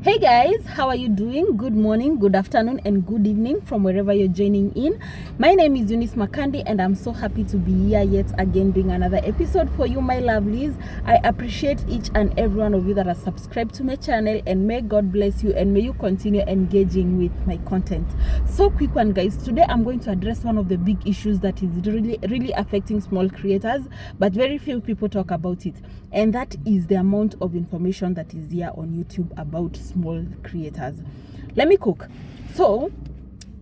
Hey guys, how are you doing? Good morning, good afternoon, and good evening from wherever you're joining in. My name is eunicemakandi, and I'm so happy to be here yet again doing another episode for you, my lovelies. I appreciate each and every one of you that are subscribed to my channel, and may God bless you, and may you continue engaging with my content. So quick one, guys. Today I'm going to address one of the big issues that is really affecting small creators, but very few people talk about it, and that is the amount of information that is here on YouTube about small creators. Let me cook. So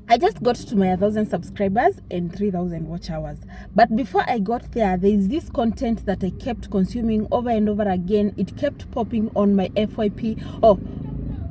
I just got to my 1,000 subscribers and 3,000 watch hours, but before I got there is this content that I kept consuming over and over again. It kept popping on my FYP or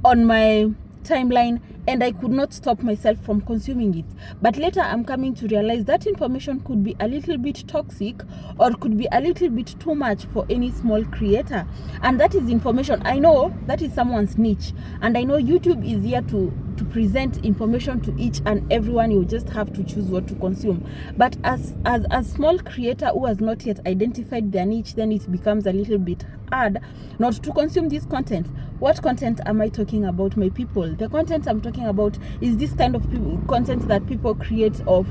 on my timeline, and I could not stop myself from consuming it. But later I'm coming to realize that information could be a little bit toxic or could be a little bit too much for any small creator, and that is information. I know that is someone's niche, and I know YouTube is here to present information to each and everyone. You just have to choose what to consume. But as a small creator who has not yet identified their niche, then it becomes a little bit hard not to consume this content. What content am I talking about, my people? The content I'm talking about is this kind of content that people create of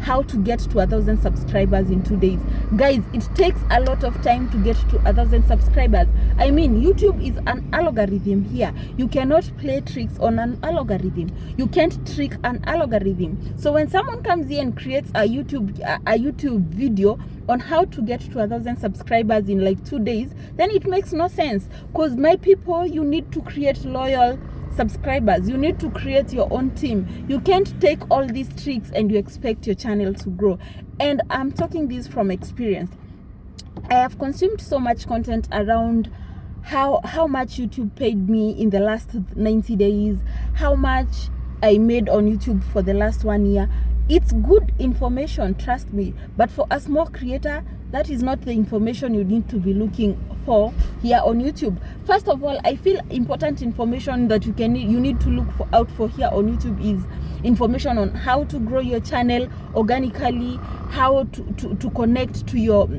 how to get to 1,000 subscribers in 2 days. Guys, it takes a lot of time to get to 1,000 subscribers. I mean, YouTube is an algorithm here. You cannot play tricks on an algorithm. You can't trick an algorithm. So when someone comes here and creates a YouTube video on how to get to 1,000 subscribers in like 2 days, then it makes no sense. Because my people, you need to create loyal subscribers. You need to create your own team. You can't take all these tricks and you expect your channel to grow. And I'm talking this from experience. I have consumed so much content around how much YouTube paid me in the last 90 days, how much I made on YouTube for the last 1 year. It's good information, trust me, but for a small creator, that is not the information you need to be looking for here on YouTube. First of all, I feel important information that you need to look out for here on YouTube is information on how to grow your channel organically, how to connect to your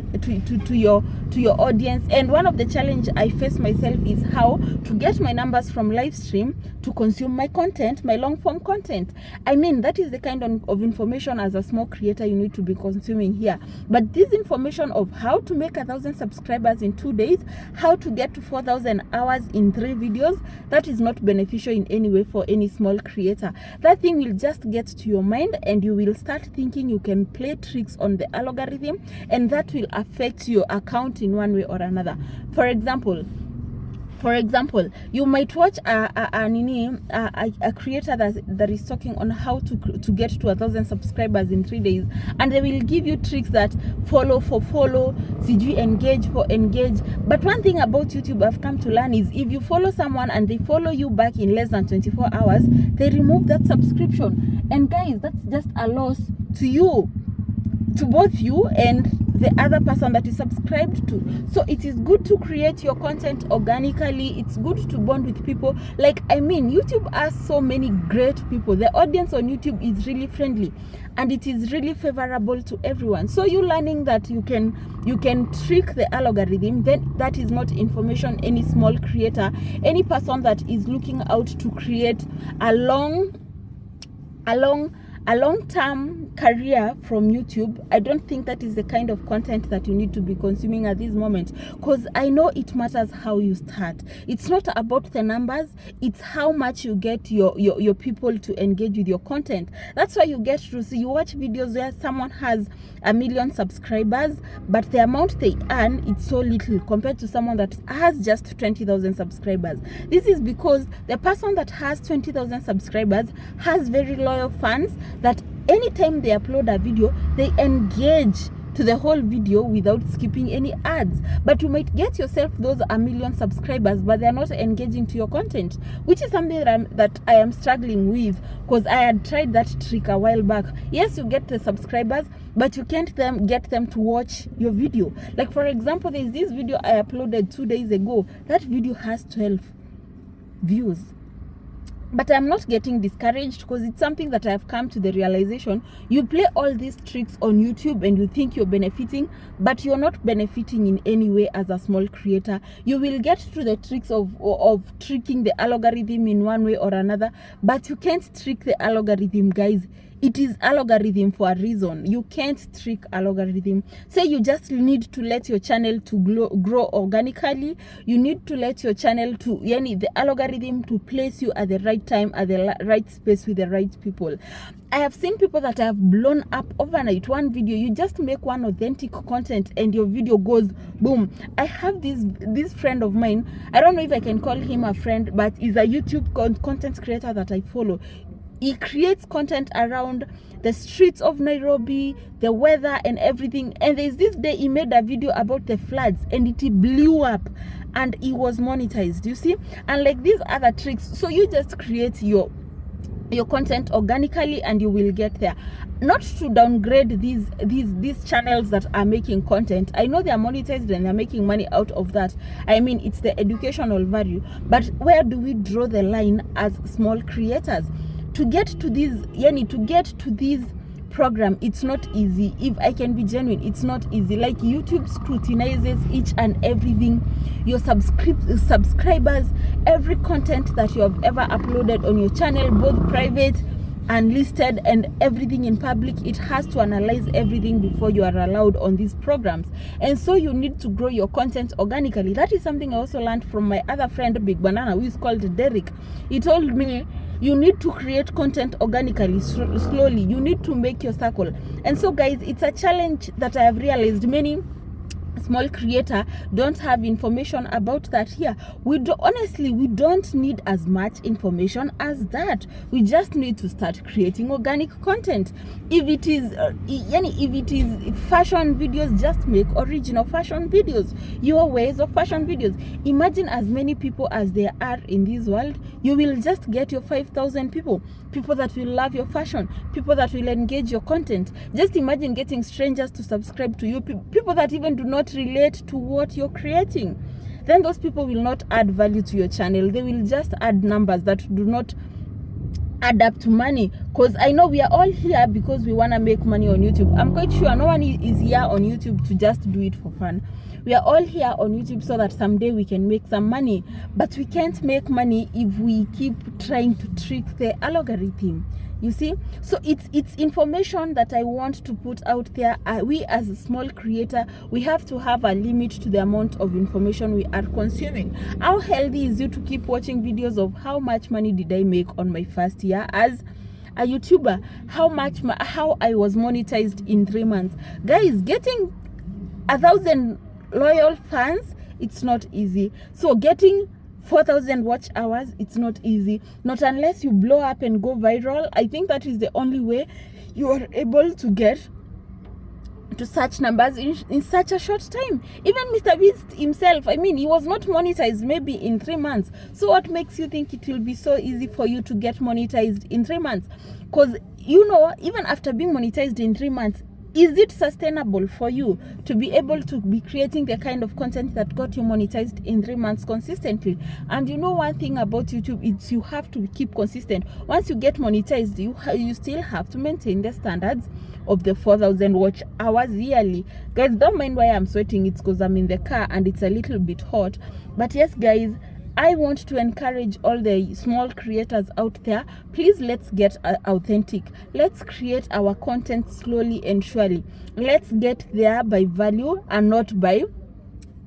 audience. And one of the challenge I face myself is how to get my numbers from live stream to consume my content, my long form content. I mean, that is the kind of information as a small creator you need to be consuming here. But this information of how to make 1,000 subscribers in 2 days, how to get to 4,000 hours in 3 videos, that is not beneficial in any way for any small creator. That thing will just get to your mind, and you will start thinking you can play tricks on the algorithm, and that will affect your account in one way or another. For example, you might watch a creator that is talking on how to get to 1,000 subscribers in 3 days, and they will give you tricks that follow for follow, CG engage for engage. But one thing about YouTube I've come to learn is if you follow someone and they follow you back in less than 24 hours, they remove that subscription. And guys, that's just a loss to you, to both you and the other person that is subscribed to. So it is good to create your content organically. It's good to bond with people. Like, I mean, YouTube has so many great people. The audience on YouTube is really friendly, and it is really favorable to everyone. So you learning that you can trick the algorithm, then that is not information any small creator, any person that is looking out to create a long-term career from YouTube. I don't think that is the kind of content that you need to be consuming at this moment, because I know it matters how you start. It's not about the numbers, it's how much you get your people to engage with your content. That's why you get to see, you watch videos where someone has 1 million subscribers, but the amount they earn, it's so little compared to someone that has just 20,000 subscribers. This is because the person that has 20,000 subscribers has very loyal fans that anytime they upload a video, they engage to the whole video without skipping any ads. But you might get yourself those 1 million subscribers, but they're not engaging to your content, which is something that I am struggling with, because I had tried that trick a while back. Yes, you get the subscribers, but you can't get them to watch your video. Like, for example, there's this video I uploaded 2 days ago. That video has 12 views. But I'm not getting discouraged, because it's something that I have come to the realization. You play all these tricks on YouTube and you think you're benefiting, but you're not benefiting in any way as a small creator. You will get through the tricks of tricking the algorithm in one way or another, but you can't trick the algorithm, guys. It is algorithm for a reason. You can't trick algorithm. Say you just need to let your channel to grow organically. You need to let your channel to, the algorithm to place you at the right time, at the right space with the right people. I have seen people that have blown up overnight. One video, you just make one authentic content and your video goes boom. I have this friend of mine. I don't know if I can call him a friend, but he's a YouTube content creator that I follow. He creates content around the streets of Nairobi, the weather and everything. And there's this day he made a video about the floods and it blew up and he was monetized, you see? And like these other tricks. So you just create your content organically and you will get there. Not to downgrade these channels that are making content. I know they are monetized and they're making money out of that. I mean, it's the educational value. But where do we draw the line as small creators? To get to this program, it's not easy. If I can be genuine, it's not easy. Like, YouTube scrutinizes each and everything, your subscribers, every content that you have ever uploaded on your channel, both private, unlisted, and everything in public. It has to analyze everything before you are allowed on these programs. And so you need to grow your content organically. That is something I also learned from my other friend, Big Banana, who is called Derek. He told me, you need to create content organically, slowly. You need to make your circle. And so, guys, it's a challenge that I have realized many small creator don't have information about that here. Honestly, we don't need as much information as that. We just need to start creating organic content. If it is fashion videos, just make original fashion videos, your ways of fashion videos. Imagine as many people as there are in this world. You will just get your 5,000 people that will love your fashion, people that will engage your content. Just imagine getting strangers to subscribe to you, people that even do not relate to what you're creating. Then those people will not add value to your channel. They will just add numbers that do not add up to money. Because I know we are all here because we want to make money on YouTube. I'm quite sure no one is here on YouTube to just do it for fun. We are all here on YouTube so that someday we can make some money. But we can't make money if we keep trying to trick the algorithm. You see? So it's information that I want to put out there. We as a small creator, we have to have a limit to the amount of information we are consuming. How healthy is it to keep watching videos of how much money did I make on my first year as a YouTuber? How I was monetized in 3 months? Guys, getting 1,000 loyal fans, it's not easy. So getting 4,000 watch hours, it's not easy. Not unless you blow up and go viral. I think that is the only way you are able to get to such numbers in such a short time. Even Mr. Beast himself, I mean, he was not monetized maybe in 3 months. So what makes you think it will be so easy for you to get monetized in 3 months? Because, even after being monetized in 3 months, is it sustainable for you to be able to be creating the kind of content that got you monetized in 3 months consistently? And one thing about YouTube, it's you have to keep consistent. Once you get monetized, you still have to maintain the standards of the 4,000 watch hours yearly. Guys, don't mind why I'm sweating. It's because I'm in the car and it's a little bit hot. But yes, guys, I want to encourage all the small creators out there. Please, let's get authentic. Let's create our content slowly and surely. Let's get there by value and not by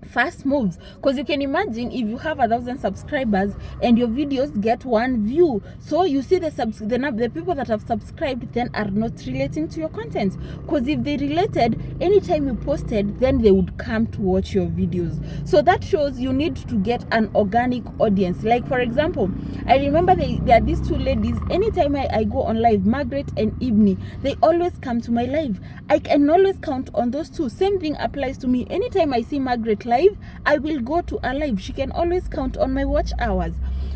fast moves. Because you can imagine if you have 1,000 subscribers and your videos get 1 view, so you see the people that have subscribed then are not relating to your content. Because if they related, anytime you posted, then they would come to watch your videos. So that shows you need to get an organic audience. Like, for example, I remember there are these 2 ladies. Anytime I go on live, Margaret and Ibni, they always come to my live. I can always count on those 2. Same thing applies to me. Anytime I see Margaret live, I will go to a live. She can always count on my watch hours.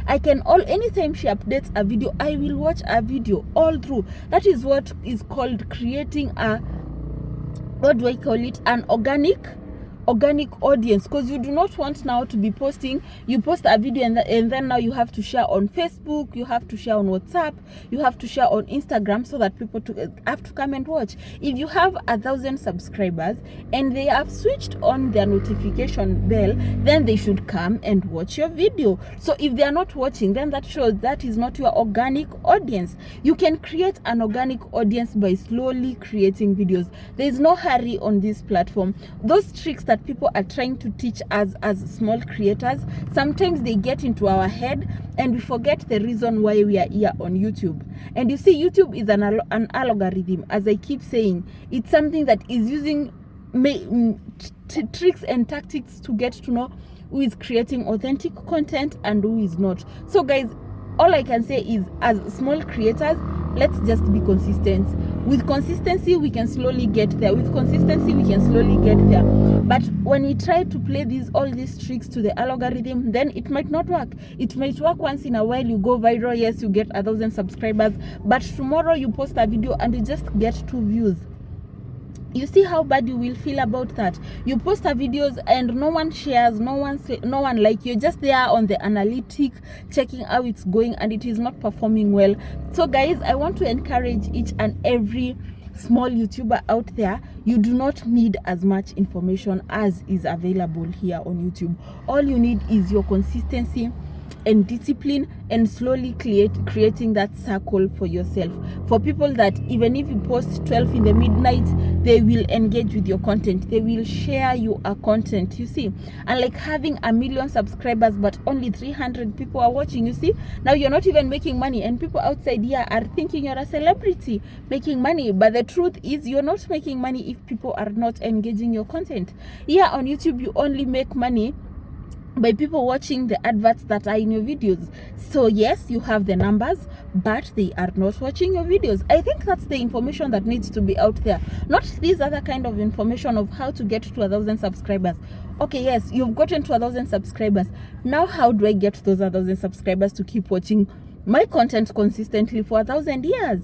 Anytime she updates a video, I will watch a video all through. That is what is called creating an organic organic audience, because you do not want now to be posting, you post a video and then now you have to share on Facebook, you have to share on WhatsApp, you have to share on Instagram, so that people have to come and watch. If you have 1,000 subscribers and they have switched on their notification bell, then they should come and watch your video. So if they are not watching, then that shows that is not your organic audience. You can create an organic audience by slowly creating videos. There is no hurry on this platform. Those tricks that people are trying to teach us as small creators, sometimes they get into our head and we forget the reason why we are here on YouTube. And you see, YouTube is an algorithm. As I keep saying, it's something that is using tricks and tactics to get to know who is creating authentic content and who is not. So guys, all I can say is, as small creators, let's just be consistent. With consistency, we can slowly get there. With consistency, we can slowly get there. But when we try to play all these tricks to the algorithm, then it might not work. It might work once in a while, you go viral, yes, you get 1,000 subscribers, but tomorrow you post a video and you just get 2 views. You see how bad you will feel about that. You post a videos and no one shares, no one like. You're just there on the analytic, checking how it's going, and it is not performing well. So guys, I want to encourage each and every small YouTuber out there, you do not need as much information as is available here on YouTube. All you need is your consistency and discipline, and slowly creating that circle for yourself, for people that even if you post 12 in the midnight, they will engage with your content, they will share your content. You see, and like having 1 million subscribers but only 300 people are watching, you see, now you're not even making money, and people outside here are thinking you're a celebrity making money, but the truth is you're not making money if people are not engaging your content. Here on YouTube, you only make money by people watching the adverts that are in your videos. So yes, you have the numbers, but they are not watching your videos. I think that's the information that needs to be out there, not this other kind of information of how to get to 1,000 subscribers. Okay, yes, you've gotten to 1,000 subscribers. Now how do I get those 1,000 subscribers to keep watching my content consistently for 1,000 years?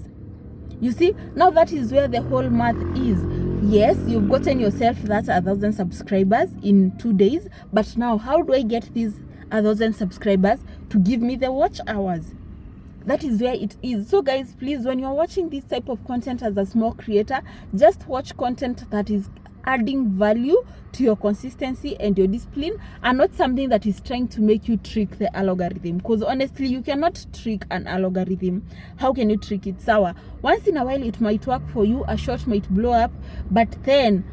You see, now that is where the whole math is. Yes, you've gotten yourself that 1,000 subscribers in 2 days, but now how do I get these 1,000 subscribers to give me the watch hours? That is where it is. So guys, please, when you're watching this type of content as a small creator, just watch content that is adding value to your consistency and your discipline, and not something that is trying to make you trick the algorithm, because honestly, you cannot trick an algorithm. How can you trick it? Sour. Once in a while it might work for you, a shot might blow up, but then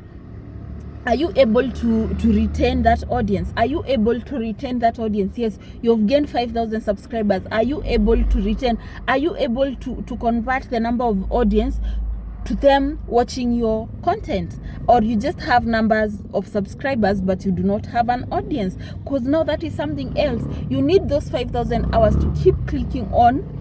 are you able to retain that audience? Are you able to retain that audience? Yes, you've gained 5,000 subscribers. Are you able to retain? Are you able to convert the number of audience to them watching your content? Or you just have numbers of subscribers but you do not have an audience? Because now that is something else. You need those 5,000 hours to keep clicking on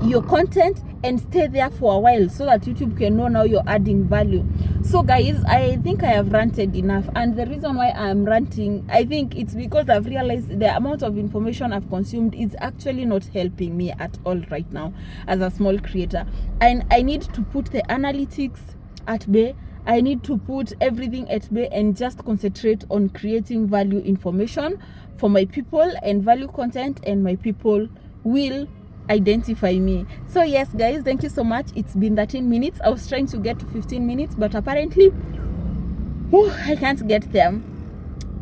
your content and stay there for a while, so that YouTube can know now you're adding value. So guys, I think I have ranted enough, and the reason why I'm ranting, I think it's because I've realized the amount of information I've consumed is actually not helping me at all right now as a small creator. And I need to put the analytics at bay. I need to put everything at bay and just concentrate on creating value information for my people and value content, and my people will identify me. So yes guys, thank you so much. It's been 13 minutes. I was trying to get to 15 minutes, but apparently I can't get them.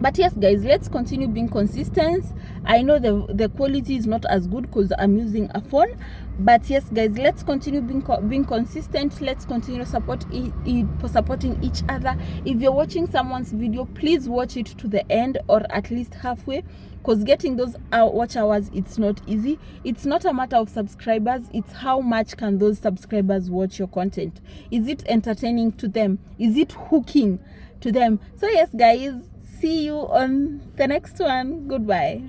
But yes guys, let's continue being consistent. I know the quality is not as good because I'm using a phone, but yes guys, let's continue being consistent. Let's continue supporting each other. If you're watching someone's video, please watch it to the end, or at least halfway, because getting those watch hours, it's not easy. It's not a matter of subscribers, it's how much can those subscribers watch your content. Is it entertaining to them? Is it hooking to them? So yes guys, see you on the next one. Goodbye.